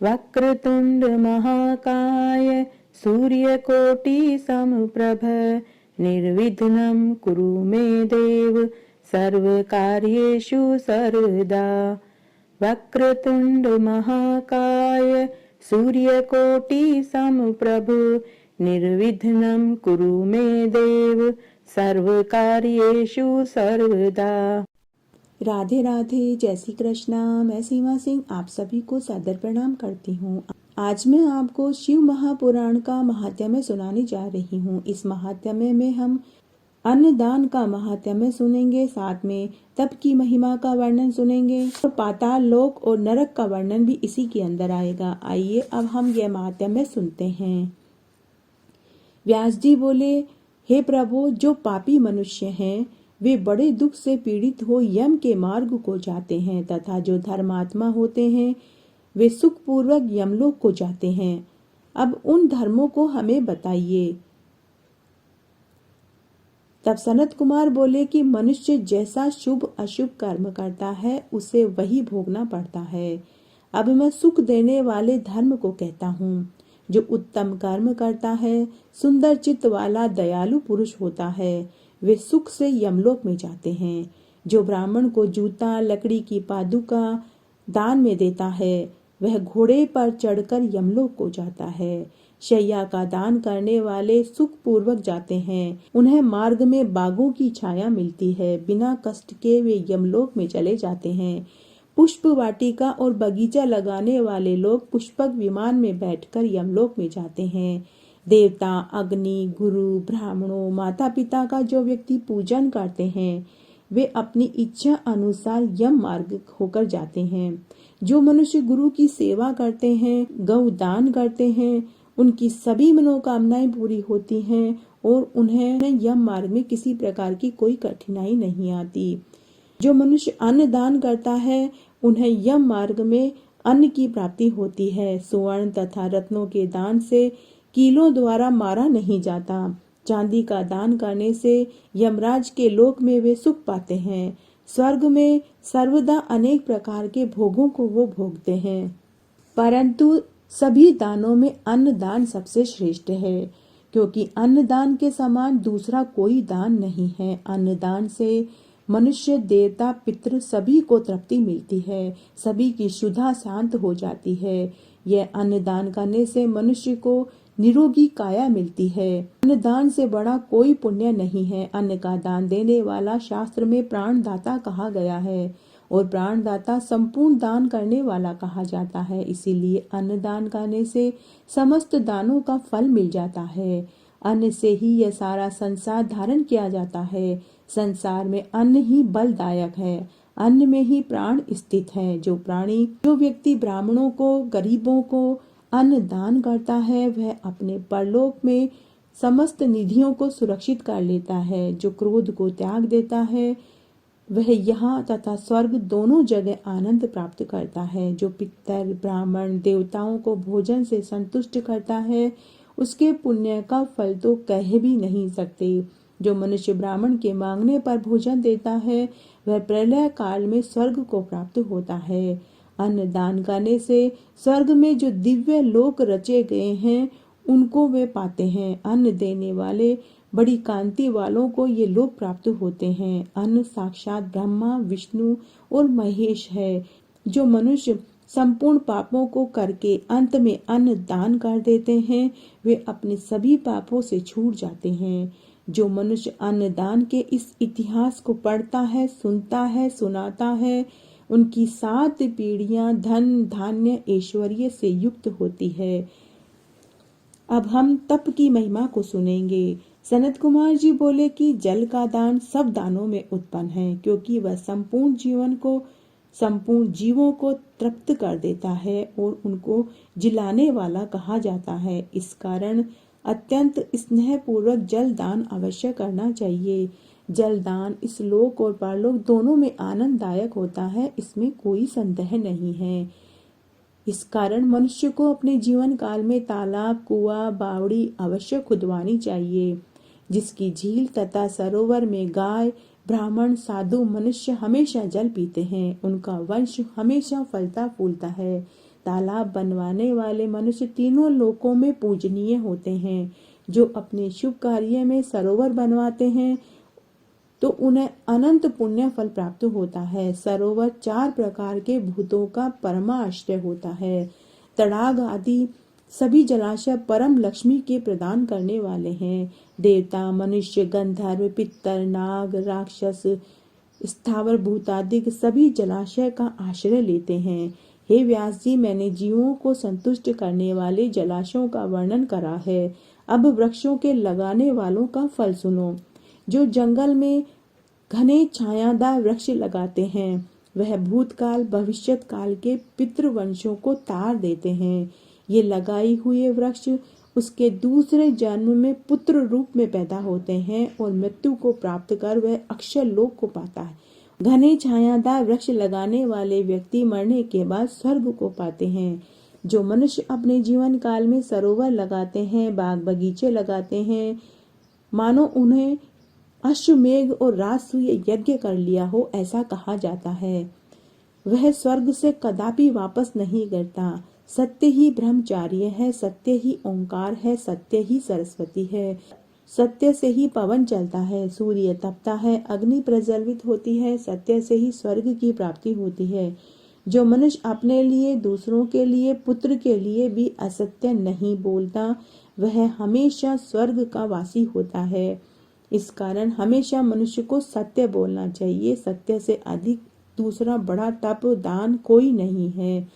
वक्रतुंड महाकाय सूर्यकोटि समप्रभ निर्विघ्नं कुरु मे देव सर्वकार्येषु सर्वदा। वक्रतुंड महाकाय सूर्यकोटि समप्रभ निर्विघ्नं कुरु मे देव सर्वकार्येषु सर्वदा। राधे राधे, जय श्री कृष्णा। मैं सीमा सिंह आप सभी को सादर प्रणाम करती हूँ। आज मैं आपको शिव महापुराण का महात्म्य सुनाने जा रही हूँ। इस महात्म्य में हम अन्नदान का महात्म्य सुनेंगे, साथ में तप की महिमा का वर्णन सुनेंगे और पाताल लोक और नरक का वर्णन भी इसी के अंदर आएगा। आइए अब हम यह महात्म्य सुनते हैं। व्यास जी बोले, हे प्रभु, जो पापी मनुष्य हैं वे बड़े दुख से पीड़ित हो यम के मार्ग को जाते हैं तथा जो धर्मात्मा होते हैं वे सुख पूर्वक यमलोक को जाते हैं। अब उन धर्मों को हमें बताइए। तब सनत कुमार बोले कि मनुष्य जैसा शुभ अशुभ कर्म करता है उसे वही भोगना पड़ता है। अब मैं सुख देने वाले धर्म को कहता हूँ। जो उत्तम कर्म करता है, सुंदर चित्त वाला दयालु पुरुष होता है, वे सुख से यमलोक में जाते हैं। जो ब्राह्मण को जूता, लकड़ी की पादुका दान में देता है वह घोड़े पर चढ़कर यमलोक को जाता है। शैया का दान करने वाले सुख पूर्वक जाते हैं। उन्हें मार्ग में बागों की छाया मिलती है। बिना कष्ट के वे यमलोक में चले जाते हैं। पुष्प वाटिका और बगीचा लगाने वाले लोग पुष्पक विमान में बैठकर यमलोक में जाते हैं। देवता, अग्नि, गुरु, ब्राह्मणों, माता पिता का जो व्यक्ति पूजन करते हैं वे अपनी इच्छा अनुसार यम मार्ग होकर जाते हैं। जो मनुष्य गुरु की सेवा करते हैं, गौ दान करते हैं, उनकी सभी मनोकामनाएं पूरी होती हैं और उन्हें यम मार्ग में किसी प्रकार की कोई कठिनाई नहीं आती। जो मनुष्य अन्न दान करता है उन्हें यम मार्ग में अन्न की प्राप्ति होती है। सुवर्ण तथा रत्नों के दान से कीलों द्वारा मारा नहीं जाता। चांदी का दान करने से यमराज के लोक में वे सुख पाते हैं। स्वर्ग में सर्वदा अनेक प्रकार के भोगों को वो भोगते हैं, परंतु सभी दानों में अन्न दान सबसे श्रेष्ठ है, क्योंकि अन्न दान के समान दूसरा कोई दान नहीं है। अन्न दान से मनुष्य, देवता, पितृ सभी को तृप्ति मिलती है, सभी की क्षुधा शांत हो जाती है। यह अन्न दान करने से मनुष्य को निरोगी काया मिलती है। अन्न दान से बड़ा कोई पुण्य नहीं है। अन्न का दान देने वाला शास्त्र में प्राणदाता कहा गया है और प्राणदाता संपूर्ण दान करने वाला कहा जाता है। इसीलिए अन्न दान करने से समस्त दानों का फल मिल जाता है। अन्न से ही यह सारा संसार धारण किया जाता है। संसार में अन्न ही बलदायक है। अन्न में ही प्राण स्थित है। जो व्यक्ति ब्राह्मणों को, गरीबों को अन्न दान करता है वह अपने परलोक में समस्त निधियों को सुरक्षित कर लेता है। जो क्रोध को त्याग देता है वह यहाँ तथा स्वर्ग दोनों जगह आनंद प्राप्त करता है। जो पितर, ब्राह्मण, देवताओं को भोजन से संतुष्ट करता है उसके पुण्य का फल तो कह भी नहीं सकते। जो मनुष्य ब्राह्मण के मांगने पर भोजन देता है वह प्रलय काल में स्वर्ग को प्राप्त होता है। अन्न दान करने से स्वर्ग में जो दिव्य लोक रचे गए हैं उनको वे पाते हैं। अन्न देने वाले बड़ी कांति वालों को ये लोक प्राप्त होते हैं। अन्न साक्षात ब्रह्मा, विष्णु और महेश है। जो मनुष्य संपूर्ण पापों को करके अंत में अन्न दान कर देते हैं वे अपने सभी पापों से छूट जाते हैं। जो मनुष्य अन्न दान के इस इतिहास को पढ़ता है, सुनता है, सुनाता है, उनकी 7 पीढ़ियां धन, धान्य, ऐश्वर्य से युक्त होती है। अब हम तप की महिमा को सुनेंगे। सनत कुमार जी बोले कि जल का दान सब दानों में उत्पन्न है, क्योंकि वह संपूर्ण जीवों को तृप्त कर देता है और उनको जिलाने वाला कहा जाता है। इस कारण अत्यंत स्नेह पूर्वक जल दान अवश्य करना चाहिए। जल दान इस लोक और परलोक दोनों में आनंददायक होता है, इसमें कोई संदेह नहीं है। इस कारण मनुष्य को अपने जीवन काल में तालाब, कुआं, बावड़ी अवश्य खुदवानी चाहिए। जिसकी झील तथा सरोवर में गाय, ब्राह्मण, साधु, मनुष्य हमेशा जल पीते हैं, उनका वंश हमेशा फलता फूलता है। तालाब बनवाने वाले मनुष्य तीनों लोकों में पूजनीय होते हैं। जो अपने शुभ कार्य में सरोवर बनवाते हैं तो उन्हें अनंत पुण्य फल प्राप्त होता है। सरोवर 4 प्रकार के भूतों का परमाश्रय होता है। तड़ाग आदि सभी जलाशय परम लक्ष्मी के प्रदान करने वाले हैं। देवता, मनुष्य, गंधर्व, पितर, नाग, राक्षस, स्थावर भूतादिक सभी जलाशय का आश्रय लेते हैं। हे व्यास जी, मैंने जीवों को संतुष्ट करने वाले जलाशयों का वर्णन करा है। अब वृक्षों के लगाने वालों का फल सुनो। जो जंगल में घने छायादार वृक्ष लगाते हैं वह भूतकाल भविष्यत काल के पितृवंशों को तार देते हैं। ये लगाई हुए वृक्ष उसके दूसरे जन्म में पुत्र रूप में पैदा होते हैं और मृत्यु को प्राप्त कर वह अक्षय लोक को पाता है। घने छायादार वृक्ष लगाने वाले व्यक्ति मरने के बाद स्वर्ग को पाते हैं। जो मनुष्य अपने जीवन काल में सरोवर लगाते हैं, बाग बगीचे लगाते हैं, मानो उन्हें अश्वमेघ और राजसूय यज्ञ कर लिया हो, ऐसा कहा जाता है। वह स्वर्ग से कदापि वापस नहीं गिरता। सत्य ही ब्रह्मचार्य है, सत्य ही ओंकार है, सत्य ही सरस्वती है। सत्य से ही पवन चलता है, सूर्य तपता है, अग्नि प्रज्वलित होती है, सत्य से ही स्वर्ग की प्राप्ति होती है। जो मनुष्य अपने लिए, दूसरों के लिए, पुत्र के लिए भी असत्य नहीं बोलता वह हमेशा स्वर्ग का वासी होता है। इस कारण हमेशा मनुष्य को सत्य बोलना चाहिए। सत्य से अधिक दूसरा बड़ा तप दान कोई नहीं है।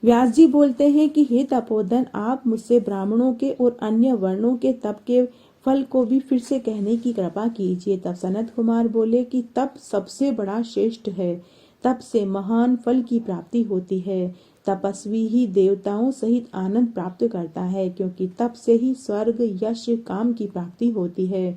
व्यास जी बोलते हैं कि हे तपोधन, आप मुझसे ब्राह्मणों के और अन्य वर्णों के तप के फल को भी फिर से कहने की कृपा कीजिए। तब सनत कुमार बोले कि तप सबसे बड़ा श्रेष्ठ है। तप से महान फल की प्राप्ति होती है। तपस्वी ही देवताओं सहित आनंद प्राप्त करता है, क्योंकि तप से ही स्वर्ग, यश, काम की प्राप्ति होती है।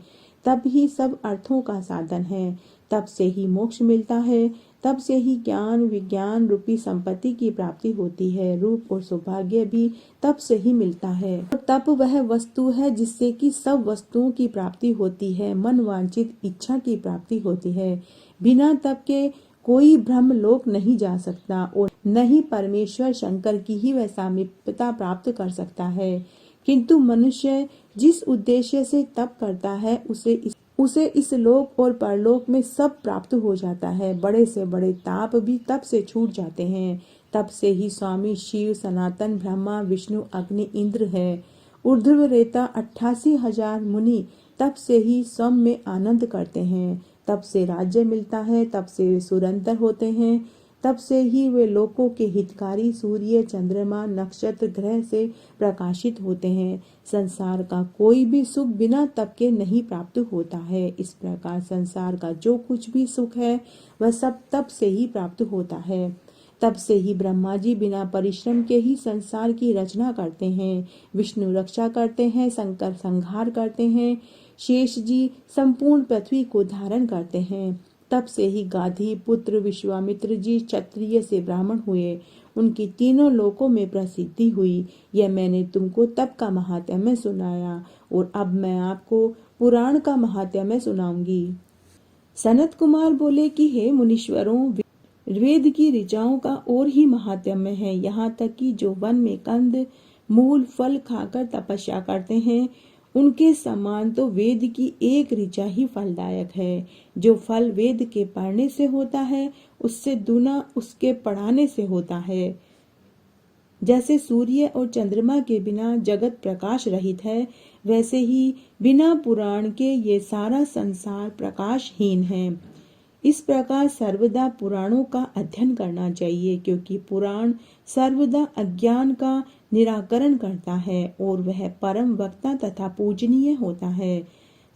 तप ही सब अर्थों का साधन है। तप से ही मोक्ष मिलता है। तप से ही ज्ञान विज्ञान रूपी संपत्ति की प्राप्ति होती है। रूप और सौभाग्य भी तप से ही मिलता है। और तप वह वस्तु है जिससे कि सब वस्तुओं की प्राप्ति होती है। मन वांछित इच्छा की प्राप्ति होती है। बिना तप के कोई ब्रह्म लोक नहीं जा सकता और न ही परमेश्वर शंकर की ही वह सामीप्यता प्राप्त कर सकता है। किंतु मनुष्य जिस उद्देश्य से तप करता है उसे इस लोक और परलोक में सब प्राप्त हो जाता है। बड़े से बड़े ताप भी तप से छूट जाते हैं। तप से ही स्वामी शिव, सनातन, ब्रह्मा, विष्णु, अग्नि, इंद्र है। ऊर्ध्व रेता 88,000 मुनि तप से ही स्वयं में आनंद करते हैं। तप से राज्य मिलता है। तप से वे सुरंतर होते हैं। तब से ही वे लोकों के हितकारी सूर्य, चंद्रमा, नक्षत्र, ग्रह से प्रकाशित होते हैं। संसार का कोई भी सुख बिना तप के नहीं प्राप्त होता है। इस प्रकार संसार का जो कुछ भी सुख है वह सब तप से ही प्राप्त होता है। तब से ही ब्रह्मा जी बिना परिश्रम के ही संसार की रचना करते हैं। विष्णु रक्षा करते हैं, शंकर संहार करते हैं, शेष जी संपूर्ण पृथ्वी को धारण करते हैं। तब से ही गाधी पुत्र विश्वामित्र जी क्षत्रिय से ब्राह्मण हुए। उनकी तीनों लोकों में प्रसिद्धि हुई। यह मैंने तुमको तप का महात्म्य सुनाया और अब मैं आपको पुराण का महात्म्य सुनाऊंगी। सनत कुमार बोले कि हे मुनीश्वरों, वेद की ऋचाओं का और ही महात्म्य है। यहाँ तक कि जो वन में कंद मूल फल खाकर तपस्या करते हैं उनके समान तो वेद की एक ऋचा ही फलदायक है। जो फल वेद के पढ़ने से होता है उससे दुना उसके पढ़ाने से होता है। जैसे सूर्य और चंद्रमा के बिना जगत प्रकाश रहित है, वैसे ही बिना पुराण के ये सारा संसार प्रकाशहीन है। इस प्रकार सर्वदा पुराणों का अध्ययन करना चाहिए, क्योंकि पुराण सर्वदा अज्ञान का निराकरण करता है और वह परम वक्ता तथा पूजनीय होता है।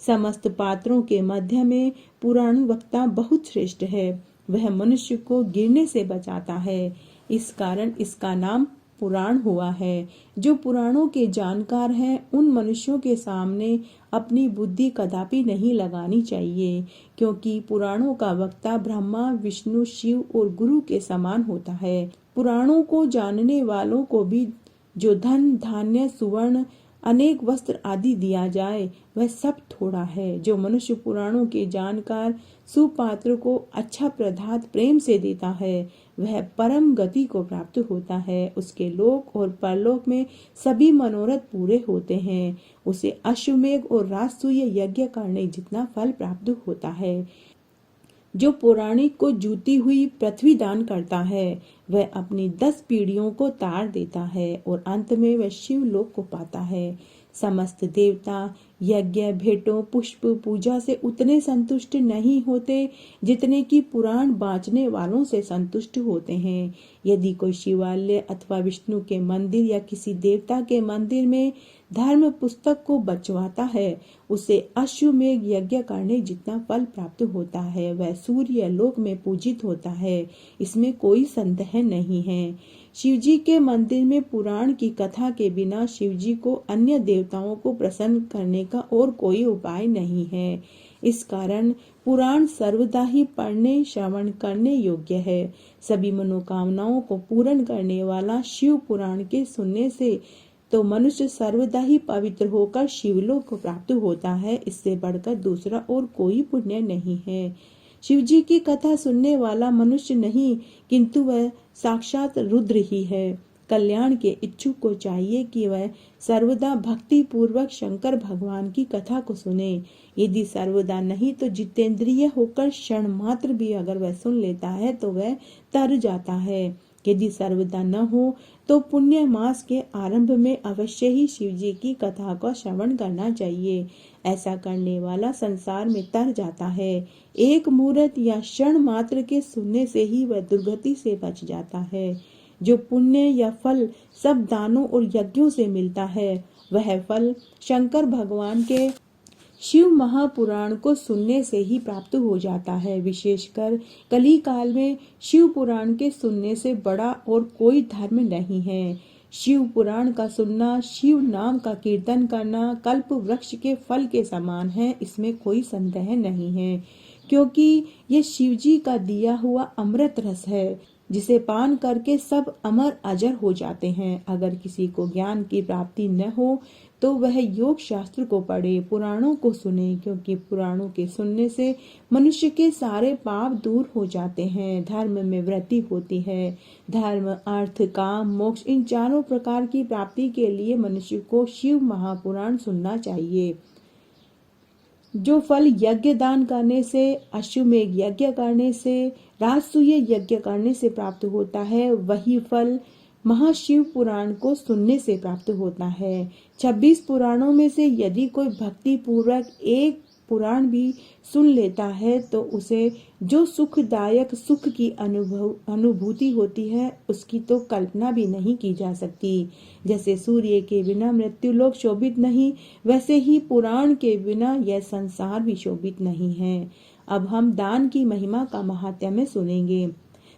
समस्त पात्रों के मध्य में पुराण वक्ता बहुत श्रेष्ठ है। वह मनुष्य को गिरने से बचाता है। इस कारण इसका नाम पुराण हुआ है। जो पुराणों के जानकार हैं उन मनुष्यों के सामने अपनी बुद्धि कदापि नहीं लगानी चाहिए, क्योंकि पुराणों का वक्ता ब्रह्मा, विष्णु, शिव और गुरु के समान होता है। पुराणों को जानने वालों को भी जो धन धान्य सुवर्ण अनेक वस्त्र आदि दिया जाए वह सब थोड़ा है। जो मनुष्य पुराणों के जानकार सुपात्र को अच्छा प्रदात प्रेम से देता है वह परम गति को प्राप्त होता है। उसके लोक और परलोक में सभी मनोरथ पूरे होते हैं। उसे अश्वमेघ और राजसूय यज्ञ करने जितना फल प्राप्त होता है। जो पौराणिक को जूती हुई पृथ्वी दान करता है, वह अपनी 10 पीढ़ियों को तार देता है और अंत में वह शिवलोक को पाता है। समस्त देवता यज्ञ, भेंटों, पुष्प, पूजा से उतने संतुष्ट नहीं होते जितने कि पुराण बाँचने वालों से संतुष्ट होते हैं। यदि कोई शिवालय अथवा विष्णु के मंदिर या किसी देवता के मंदिर में धर्म पुस्तक को बचवाता है, उसे अश्वमेघ यज्ञ करने जितना फल प्राप्त होता है। वह सूर्य लोक में पूजित होता है, इसमें कोई संदेह नहीं है। शिवजी के मंदिर में पुराण की कथा के बिना शिवजी को अन्य देवताओं को प्रसन्न करने का और कोई उपाय नहीं है। इस कारण पुराण सर्वदा ही पढ़ने श्रवण करने योग्य है। सभी मनोकामनाओं को पूर्ण करने वाला शिव पुराण के सुनने से तो मनुष्य सर्वदा ही पवित्र होकर शिवलोक को प्राप्त होता है। इससे बढ़कर दूसरा और कोई पुण्य नहीं है। शिवजी की कथा सुनने वाला मनुष्य नहीं, किंतु वह साक्षात रुद्र ही है। कल्याण के इच्छुक को चाहिए कि वह सर्वदा भक्ति पूर्वक शंकर भगवान की कथा को सुने। यदि सर्वदा नहीं तो जितेंद्रिय होकर क्षण मात्र भी अगर वह सुन लेता है तो वह तर जाता है। यदि सर्वदा न हो तो पुण्य मास के आरंभ में अवश्य ही शिवजी की कथा का श्रवण करना चाहिए। ऐसा करने वाला संसार में तर जाता है। एक मुहूर्त या क्षण मात्र के सुनने से ही वह दुर्गति से बच जाता है। जो पुण्य या फल सब दानों और यज्ञों से मिलता है, वह फल शंकर भगवान के शिव महापुराण को सुनने से ही प्राप्त हो जाता है। विशेषकर कली काल में शिव पुराण के सुनने से बड़ा और कोई धर्म नहीं है। शिव पुराण का सुनना, शिव नाम का कीर्तन करना कल्प वृक्ष के फल के समान है, इसमें कोई संदेह नहीं है, क्योंकि ये शिवजी का दिया हुआ अमृत रस है, जिसे पान करके सब अमर अजर हो जाते हैं। अगर किसी को ज्ञान की प्राप्ति न हो तो वह योग शास्त्र को पढ़े, पुराणों को सुने, क्योंकि पुराणों के सुनने से मनुष्य के सारे पाप दूर हो जाते हैं, धर्म में वृद्धि होती है। धर्म, अर्थ, काम, मोक्ष इन चारों प्रकार की प्राप्ति के लिए मनुष्य को शिव महापुराण सुनना चाहिए। जो फल यज्ञ दान करने से, अश्वमेघ यज्ञ करने से, राजसूय यज्ञ करने से प्राप्त होता है, वही फल महाशिव पुराण को सुनने से प्राप्त होता है। 26 पुराणों में से यदि कोई भक्ति पूर्वक एक पुराण भी सुन लेता है तो उसे जो सुखदायक सुख की अनुभूति होती है, उसकी तो कल्पना भी नहीं की जा सकती। जैसे सूर्य के बिना मृत्युलोक शोभित नहीं, वैसे ही पुराण के बिना यह संसार भी शोभित नहीं है। अब हम दान की महिमा का महात्म्य सुनेंगे।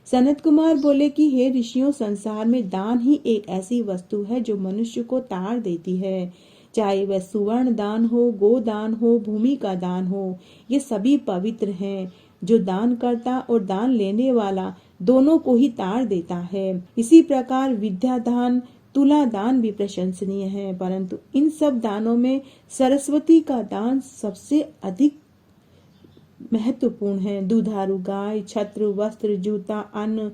सनत कुमार बोले कि हे ऋषियों, संसार में दान ही एक ऐसी वस्तु है जो मनुष्य को तार देती है। चाहे वह सुवर्ण दान हो, गोदान हो, भूमि का दान हो, ये सभी पवित्र हैं। जो दान करता और दान लेने वाला दोनों को ही तार देता है। इसी प्रकार विद्या दान, तुला दान भी प्रशंसनीय है, परंतु इन सब दानों में सरस्वती का दान सबसे अधिक महत्वपूर्ण है। दुधारू गाय, छत्र, वस्त्र, जूता, अन्न,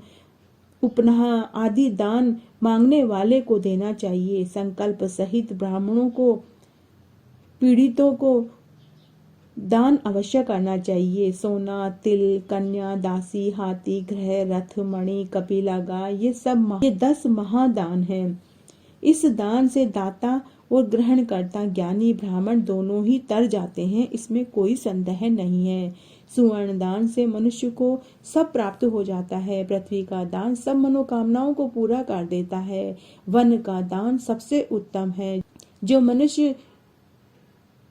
उपनहा आदि दान मांगने वाले को देना चाहिए। संकल्प सहित ब्राह्मणों को, पीड़ितों को दान अवश्य करना चाहिए। सोना, तिल, कन्या, दासी, हाथी, ग्रह, रथ, मणि, कपिला गाय, ये 10 महादान हैं। इस दान से दाता और ग्रहणकर्ता ज्ञानी ब्राह्मण दोनों ही तर जाते हैं, इसमें कोई संदेह नहीं है। सुवर्ण दान से मनुष्य को सब प्राप्त हो जाता है। पृथ्वी का दान सब मनोकामनाओं को पूरा कर देता है। वन का दान सबसे उत्तम है। जो मनुष्य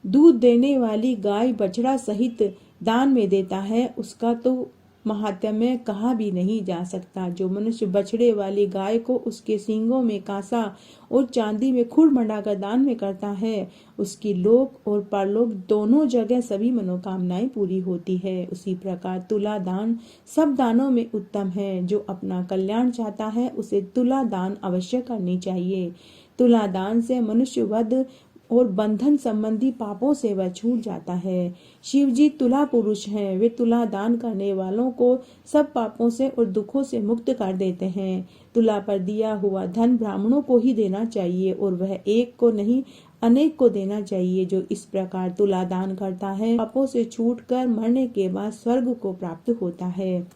दूध देने वाली गाय, बछड़ा सहित दान में देता है, उसका तो महात्म्य कहा भी नहीं जा सकता। जो मनुष्य बछड़े वाली गाय को उसके सींगों में कांसा और चांदी में खुर मंडाकर दान में करता है, उसकी लोक और परलोक दोनों जगह सभी मनोकामनाएं पूरी होती है। उसी प्रकार तुला दान सब दानों में उत्तम है। जो अपना कल्याण चाहता है, उसे तुला दान अवश्य करनी चाहिए। तुला दान से मनुष्य वध और बंधन संबंधी पापों से वह छूट जाता है। शिव जी तुला पुरुष हैं। वे तुला दान करने वालों को सब पापों से और दुखों से मुक्त कर देते हैं। तुला पर दिया हुआ धन ब्राह्मणों को ही देना चाहिए और वह एक को नहीं अनेक को देना चाहिए। जो इस प्रकार तुला दान करता है पापों से छूटकर मरने के बाद स्वर्ग को प्राप्त होता है।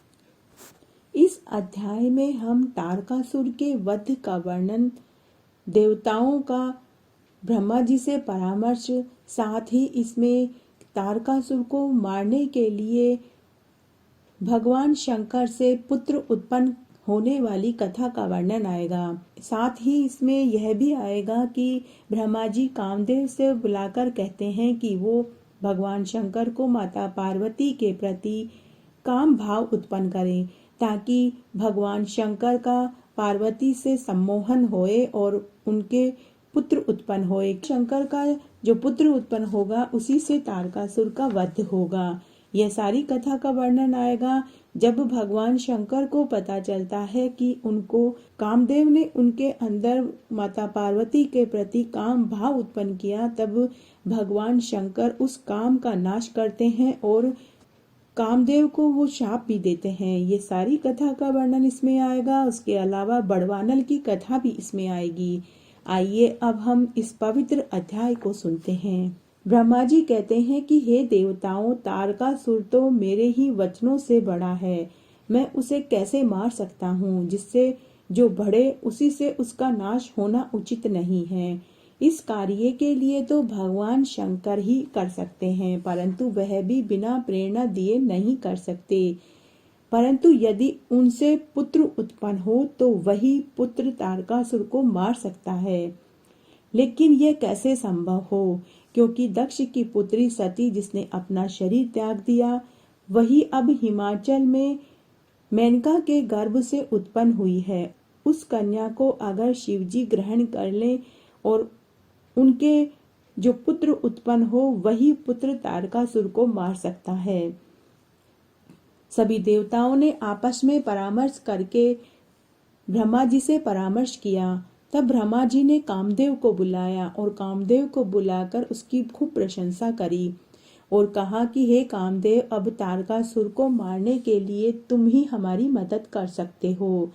इस अध्याय में हम तारकासुर के वध का वर्णन, देवताओं का ब्रह्मा जी से परामर्श, साथ ही इसमें तारकासुर को मारने के लिए भगवान शंकर से पुत्र उत्पन्न होने वाली कथा का वर्णन आएगा। साथ ही इसमें यह भी आएगा कि ब्रह्मा जी कामदेव से बुलाकर कहते हैं कि वो भगवान शंकर को माता पार्वती के प्रति काम भाव उत्पन्न करें, ताकि भगवान शंकर का पार्वती से सम्मोहन होए और उनके पुत्र उत्पन्न होए। शंकर का जो पुत्र उत्पन्न होगा उसी से तारकासुर का वध होगा। यह सारी कथा का वर्णन आएगा। जब भगवान शंकर को पता चलता है कि उनको कामदेव ने उनके अंदर माता पार्वती के प्रति काम भाव उत्पन्न किया, तब भगवान शंकर उस काम का नाश करते हैं और कामदेव को वो शाप भी देते हैं। ये सारी कथा का वर्णन इसमें आएगा। उसके अलावा बड़वानल की कथा भी इसमें आएगी। आइए अब हम इस पवित्र अध्याय को सुनते हैं। ब्रह्मा जी कहते हैं कि हे देवताओं, तारकासुर तो मेरे ही वचनों से बड़ा है। मैं उसे कैसे मार सकता हूँ? जिससे जो बढ़े उसी से उसका नाश होना उचित नहीं है। इस कार्य के लिए तो भगवान शंकर ही कर सकते हैं, परंतु वह भी बिना प्रेरणा दिए नहीं कर सकते। परंतु यदि उनसे पुत्र उत्पन्न हो तो वही पुत्र तारकासुर को मार सकता है। लेकिन यह कैसे संभव हो? क्योंकि दक्ष की पुत्री सती, जिसने अपना शरीर त्याग दिया, वही अब हिमाचल में मेनका के गर्भ से उत्पन्न हुई है। उस कन्या को अगर शिवजी ग्रहण कर लें और उनके जो पुत्र उत्पन्न हो, वही पुत्र तारकासुर को मार सकता है। सभी देवताओं ने आपस में परामर्श करके ब्रह्मा जी से परामर्श किया। तब ब्रह्मा जी ने कामदेव को बुलाया और कामदेव को बुलाकर उसकी खूब प्रशंसा करी और कहा कि हे कामदेव, अब तारकासुर को मारने के लिए तुम ही हमारी मदद कर सकते हो।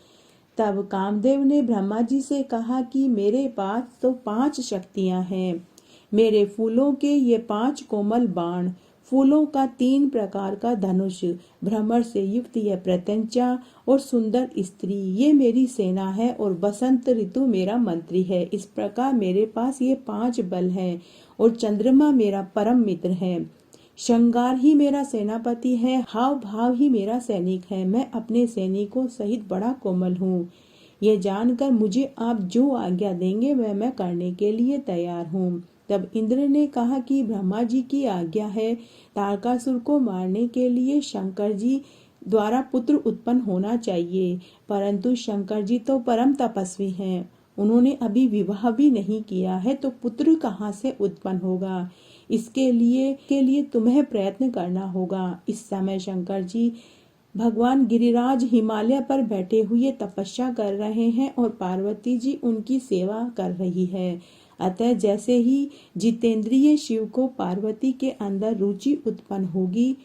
तब कामदेव ने ब्रह्मा जी से कहा कि मेरे पास तो 5 शक्तियां हैं। मेरे फूलों के ये 5 कोमल बाण, फूलों का 3 प्रकार का धनुष, भ्रमर से युक्त यह प्रत्यंचा और सुंदर स्त्री, ये मेरी सेना है और बसंत ऋतु मेरा मंत्री है। इस प्रकार मेरे पास ये 5 बल हैं और चंद्रमा मेरा परम मित्र है। श्रृंगार ही मेरा सेनापति है, हाव भाव ही मेरा सैनिक है। मैं अपने सैनिकों सहित बड़ा कोमल हूँ। ये जानकर मुझे आप जो आज्ञा देंगे वह मैं करने के लिए तैयार हूँ। तब इंद्र ने कहा कि ब्रह्मा जी की आज्ञा है, तारकासुर को मारने के लिए शंकर जी द्वारा पुत्र उत्पन्न होना चाहिए। परंतु शंकर जी तो परम तपस्वी हैं, उन्होंने अभी विवाह भी नहीं किया है, तो पुत्र कहाँ से उत्पन्न होगा? इसके लिए तुम्हें प्रयत्न करना होगा। इस समय शंकर जी भगवान गिरिराज हिमालय पर बैठे हुए तपस्या कर रहे हैं और पार्वती जी उनकी सेवा कर रही है। अतः जैसे ही जितेंद्रिय शिव को पार्वती के अंदर रुचि उत्पन्न होगी,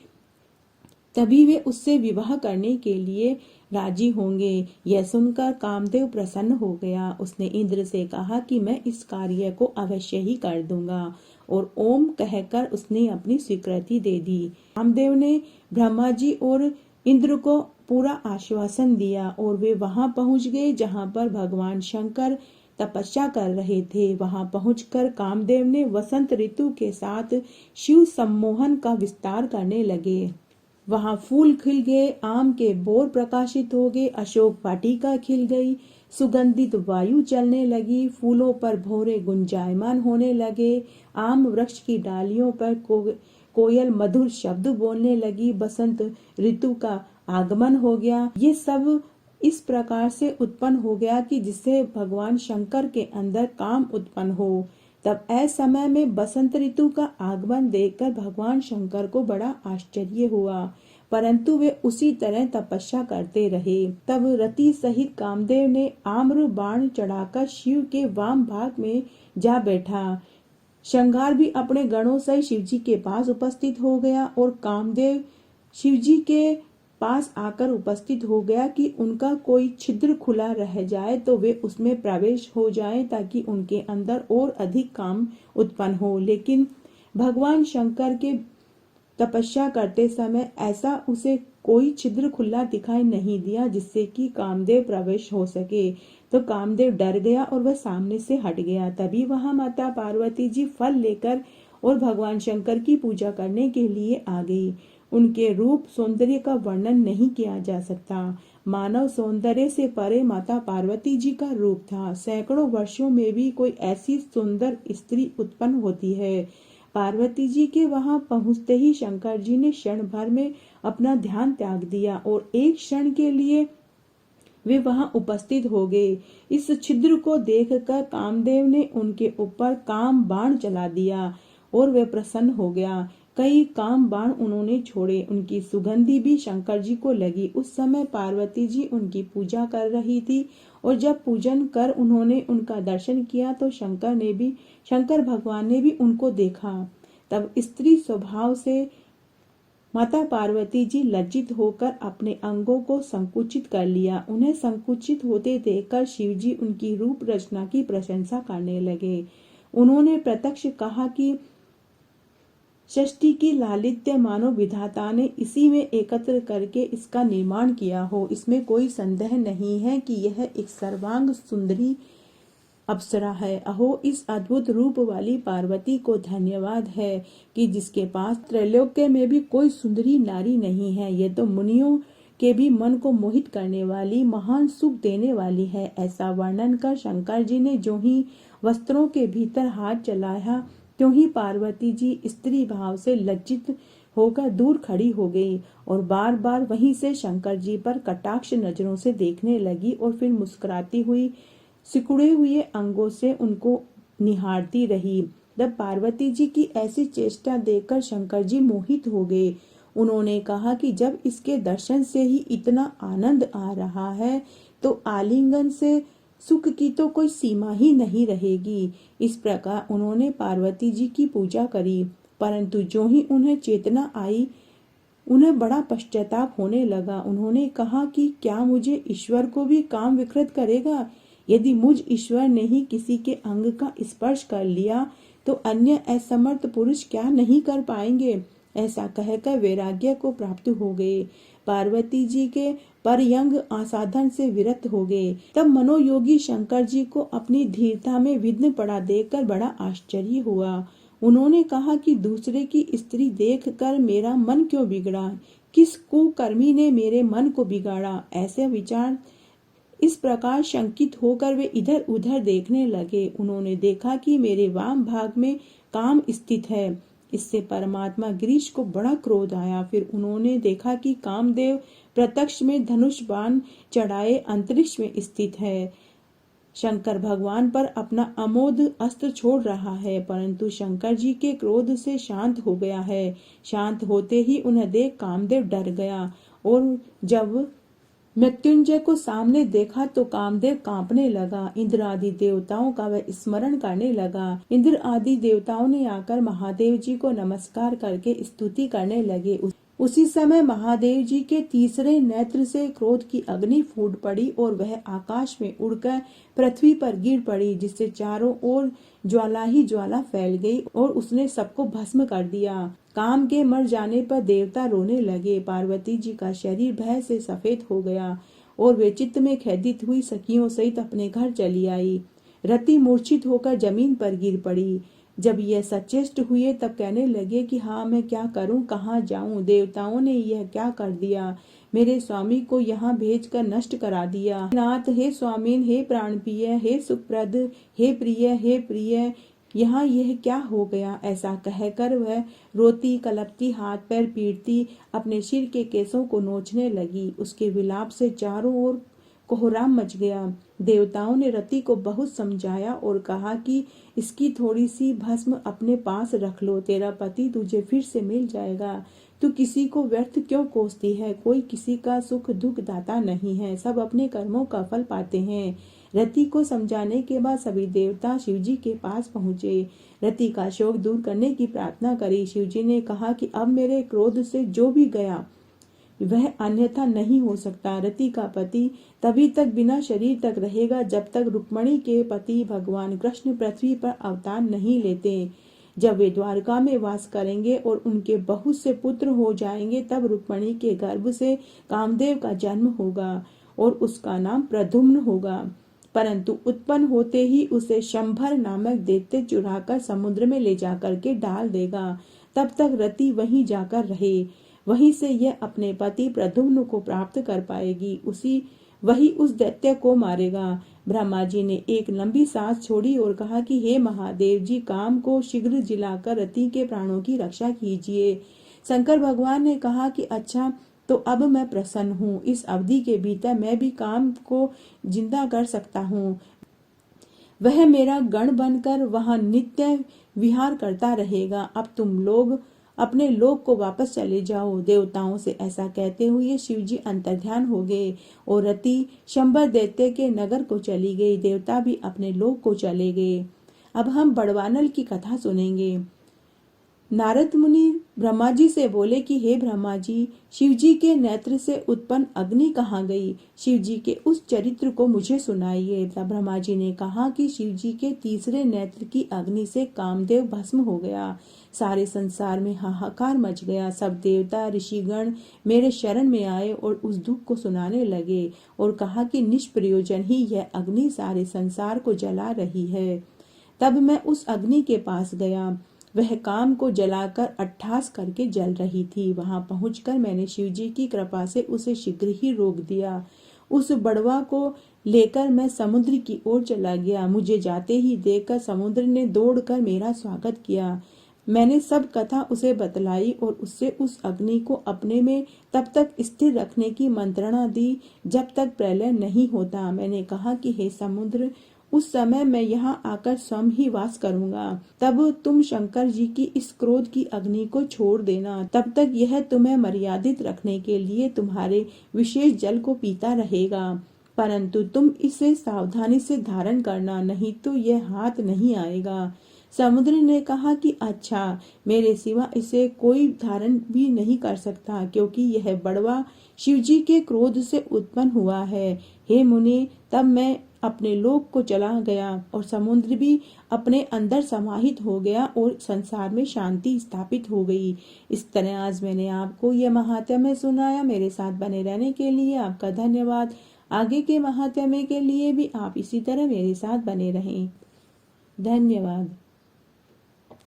तभी वे उससे विवाह करने के लिए राजी होंगे। यह सुनकर कामदेव प्रसन्न हो गया। उसने इंद्र से कहा कि मैं इस कार्य को अवश्य ही कर दूंगा और ओम कहकर उसने अपनी स्वीकृति दे दी। कामदेव ने ब्रह्मा जी और इंद्र को पूरा आश्वासन दिया और वे वहां पहुंच गए जहां पर भगवान शंकर तपस्या कर रहे थे। वहां पहुंचकर कामदेव ने वसंत ऋतु के साथ शिव सम्मोहन का विस्तार करने लगे। वहां फूल खिल गए, आम के बोर प्रकाशित हो गए, अशोक वाटिका खिल गई, सुगंधित वायु चलने लगी, फूलों पर भौरे गुंजायमान होने लगे, आम वृक्ष की डालियों पर कोयल मधुर शब्द बोलने लगी, बसंत ऋतु का आगमन हो गया। ये सब इस प्रकार से उत्पन्न हो गया कि जिससे भगवान शंकर के अंदर काम उत्पन्न हो। तब ऐसे समय में बसंत ऋतु का आगमन देखकर भगवान शंकर को बड़ा आश्चर्य हुआ, परंतु वे उसी तरह तपस्या करते रहे। तब रति सहित कामदेव ने आम्र बाण चढ़ाकर शिव के वाम भाग में जा बैठा। श्रृंगार भी अपने गणों सहित शिवजी के पास उपस्थित हो गया और कामदेव शिवजी के पास आकर उपस्थित हो गया कि उनका कोई छिद्र खुला रह जाए तो वे उसमें प्रवेश हो जाए ताकि उनके अंदर और अधिक काम उत्पन्न हो। लेकिन भगवान शंकर के तपस्या करते समय ऐसा उसे कोई छिद्र खुला दिखाई नहीं दिया जिससे कि कामदेव प्रवेश हो सके। तो कामदेव डर गया और वह सामने से हट गया। तभी वहां माता पार्वती जी फल लेकर और भगवान शंकर की पूजा करने के लिए आ गई। उनके रूप सौंदर्य का वर्णन नहीं किया जा सकता। मानव सौंदर्य से परे माता पार्वती जी का रूप था। सैकड़ों वर्षों में भी कोई ऐसी सुंदर स्त्री उत्पन्न होती है। पार्वती जी के वहां पहुंचते ही शंकर जी ने क्षण भर में अपना ध्यान त्याग दिया और एक क्षण के लिए वे वहां उपस्थित हो गए। इस छिद्र को देखकर कामदेव ने उनके ऊपर काम बाण चला दिया और वे प्रसन्न हो गया। कई काम बाण उन्होंने छोड़े। उनकी सुगंधी भी शंकर जी को लगी। उस समय पार्वती जी उनकी पूजा कर रही थी और जब पूजन कर उन्होंने उनका दर्शन किया तो शंकर भगवान ने भी उनको देखा। तब स्त्री स्वभाव से माता पार्वती जी लज्जित होकर अपने अंगों को संकुचित कर लिया। उन्हें संकुचित होते देखकर शिवजी उनकी रूप रचना की प्रशंसा करने लगे। उन्होंने प्रत्यक्ष कहा कि सृष्टि की लालित्य मानो विधाता ने इसी में एकत्र करके इसका निर्माण किया हो। इसमें कोई संदेह नहीं है कि यह एक सर्वांग सुंदरी अप्सरा है। अहो, इस अद्भुत रूप वाली पार्वती को धन्यवाद है कि जिसके पास त्रैलोक्य में भी कोई सुंदरी नारी नहीं है। ये तो मुनियों के भी मन को मोहित करने वाली, महान सुख देने वाली है। ऐसा वर्णन कर शंकर जी ने जो ही वस्त्रों के भीतर हाथ चलाया त्यों ही पार्वती जी स्त्री भाव से लज्जित होकर दूर खड़ी हो गई और बार बार वहीं से शंकर जी पर कटाक्ष नजरों से देखने लगी और फिर मुस्कुराती हुई सिकुड़े हुए अंगों से उनको निहारती रही। तब पार्वती जी की ऐसी चेष्टा देखकर शंकर जी मोहित हो गए। उन्होंने कहा कि जब इसके दर्शन से ही इतना आनंद आ रहा है तो आलिंगन से सुख की तो कोई सीमा ही नहीं रहेगी। इस प्रकार उन्होंने पार्वती जी की पूजा करी, परंतु जो ही उन्हें चेतना आई उन्हें बड़ा पश्चाताप होने लगा। उन्होंने कहा कि क्या मुझे ईश्वर को भी काम विकृत करेगा? यदि मुझ ईश्वर ने ही किसी के अंग का स्पर्श कर लिया तो अन्य असमर्थ पुरुष क्या नहीं कर पाएंगे। ऐसा कहकर वैराग्य को प्राप्त हो गए। पार्वती जी के परयंग आसाधन से विरत हो गए। तब मनोयोगी शंकर जी को अपनी धीरता में विघ्न पड़ा देखकर बड़ा आश्चर्य हुआ। उन्होंने कहा कि दूसरे की स्त्री देखकर मेरा मन क्यों बिगड़ा? किस कुकर्मी ने मेरे मन को बिगाड़ा? ऐसे विचार इस प्रकार शंकित होकर वे इधर उधर देखने लगे। उन्होंने देखा कि मेरे वाम भाग में काम स्थित है। इससे परमात्मा गिरीश को बड़ा क्रोध आया। फिर उन्होंने देखा कि कामदेव प्रत्यक्ष में धनुष बाण चढ़ाए अंतरिक्ष में स्थित है। शंकर भगवान पर अपना अमोघ अस्त्र छोड़ रहा है, परंतु शंकर जी के क्रोध से शांत हो गया है। शांत होते ही उन्हें देख कामदेव डर गया और जब मृत्युंजय को सामने देखा तो कामदेव कांपने लगा। इंद्र आदि देवताओं का वह स्मरण करने लगा। इंद्र आदि देवताओं ने आकर महादेव जी को नमस्कार करके स्तुति करने लगे। उसी समय महादेव जी के तीसरे नेत्र से क्रोध की अग्नि फूट पड़ी और वह आकाश में उड़कर पृथ्वी पर गिर पड़ी, जिससे चारों ओर ज्वाला ही ज्वाला फैल गई और उसने सबको भस्म कर दिया। काम के मर जाने पर देवता रोने लगे। पार्वती जी का शरीर भय से सफेद हो गया और वे चित्त में खेदित हुई सखियों सहित अपने घर चली आई। रति मूर्छित होकर जमीन पर गिर पड़ी। जब यह सचेष्ट हुए तब कहने लगे कि हाँ, मैं क्या करूं, कहाँ जाऊं? देवताओं ने यह क्या कर दिया? मेरे स्वामी को यहाँ भेजकर नष्ट करा दिया। नाथ, हे स्वामीन, हे प्राणप्रिय, हे सुखप्रद, हे प्रिय, यहाँ यह क्या हो गया? ऐसा कहकर वह रोती कलपती, हाथ पैर पीटती, अपने सिर के केसों को नोचने लगी। उसके विलाप से चारों ओर कोहराम मच गया। देवताओं ने रति को बहुत समझाया और कहा कि इसकी थोड़ी सी भस्म अपने पास रख लो, तेरा पति तुझे फिर से मिल जाएगा। तू किसी को व्यर्थ क्यों कोसती है? कोई किसी का सुख दुख दाता नहीं है, सब अपने कर्मों का फल पाते हैं। रति को समझाने के बाद सभी देवता शिवजी के पास पहुँचे। रति का शोक दूर करने की प्रार्थना करी। शिवजी ने कहा कि अब मेरे क्रोध से जो भी गया वह अन्यथा नहीं हो सकता। रति का पति तभी तक बिना शरीर तक रहेगा जब तक रुक्मणी के पति भगवान कृष्ण पृथ्वी पर अवतार नहीं लेते। जब वे द्वारका में वास करेंगे और उनके बहुत से पुत्र हो जाएंगे, तब रुक्मणी के गर्भ से कामदेव का जन्म होगा और उसका नाम प्रद्युम्न होगा। परंतु उत्पन्न होते ही उसे शंभर नामक दैत्य चुराकर समुद्र में ले जाकर के डाल देगा। तब तक रति वहीं जाकर रहे। वहीं से यह अपने पति प्रद्युम्न को प्राप्त कर पाएगी। वही उस दैत्य को मारेगा। ब्रह्मा जी ने एक लंबी सांस छोड़ी और कहा कि हे महादेव जी, काम को शीघ्र जिलाकर रति के प्राणों की रक्षा कीजिए। शंकर भगवान ने कहा कि अच्छा, तो अब मैं प्रसन्न हूँ। इस अवधि के भीतर मैं भी काम को जिंदा कर सकता हूँ। वह मेरा गण बनकर वहां नित्य विहार करता रहेगा। अब तुम लोग अपने लोक को वापस चले जाओ। देवताओं से ऐसा कहते हुए शिवजी अंतर्ध्यान हो गए और रति शंबर दैत्य के नगर को चली गई। देवता भी अपने लोक को चले गए। अब हम बड़वानल की कथा सुनेंगे। नारद मुनि ब्रह्मा जी से बोले कि हे ब्रह्मा जी, शिवजी के नेत्र से उत्पन्न अग्नि कहाँ गई? शिवजी के उस चरित्र को मुझे सुनाइए। तब ब्रह्मा जी ने कहा कि शिवजी के तीसरे नेत्र की अग्नि से कामदेव भस्म हो गया। सारे संसार में हाहाकार मच गया। सब देवता ऋषिगण मेरे शरण में आए और उस दुख को सुनाने लगे और कहा कि निष्प्रयोजन ही यह अग्नि सारे संसार को जला रही है। तब मैं उस अग्नि के पास गया। वह काम को जलाकर अट्ठास करके जल रही थी। वहां पहुंचकर मैंने शिवजी की कृपा से उसे शीघ्र ही रोक दिया। उस बड़वा को लेकर मैं समुद्र की ओर चला गया। मुझे जाते ही देखकर समुद्र ने दौड़कर मेरा स्वागत किया। मैंने सब कथा उसे बतलाई और उससे उस अग्नि को अपने में तब तक स्थिर रखने की मंत्रणा दी जब तक प्रलय नहीं होता। मैंने कहा कि हे समुद्र, उस समय मैं यहाँ आकर स्वयं ही वास करूंगा। तब तुम शंकर जी की इस क्रोध की अग्नि को छोड़ देना। तब तक यह तुम्हें मर्यादित रखने के लिए तुम्हारे विशेष जल को पीता रहेगा, परंतु तुम इसे सावधानी से धारण करना, नहीं तो यह हाथ नहीं आएगा। समुद्र ने कहा कि अच्छा, मेरे सिवा इसे कोई धारण भी नहीं कर सकता, क्योंकि यह बड़वा शिवजी के क्रोध से उत्पन्न हुआ है। हे मुनि, तब मैं अपने लोक को चला गया और समुद्र भी अपने अंदर समाहित हो गया और संसार में शांति स्थापित हो गई। इस तरह आज मैंने आपको यह महात्म्य सुनाया। मेरे साथ बने रहने के लिए आपका धन्यवाद। आगे के महात्म्य के लिए भी आप इसी तरह मेरे साथ बने रहें। धन्यवाद।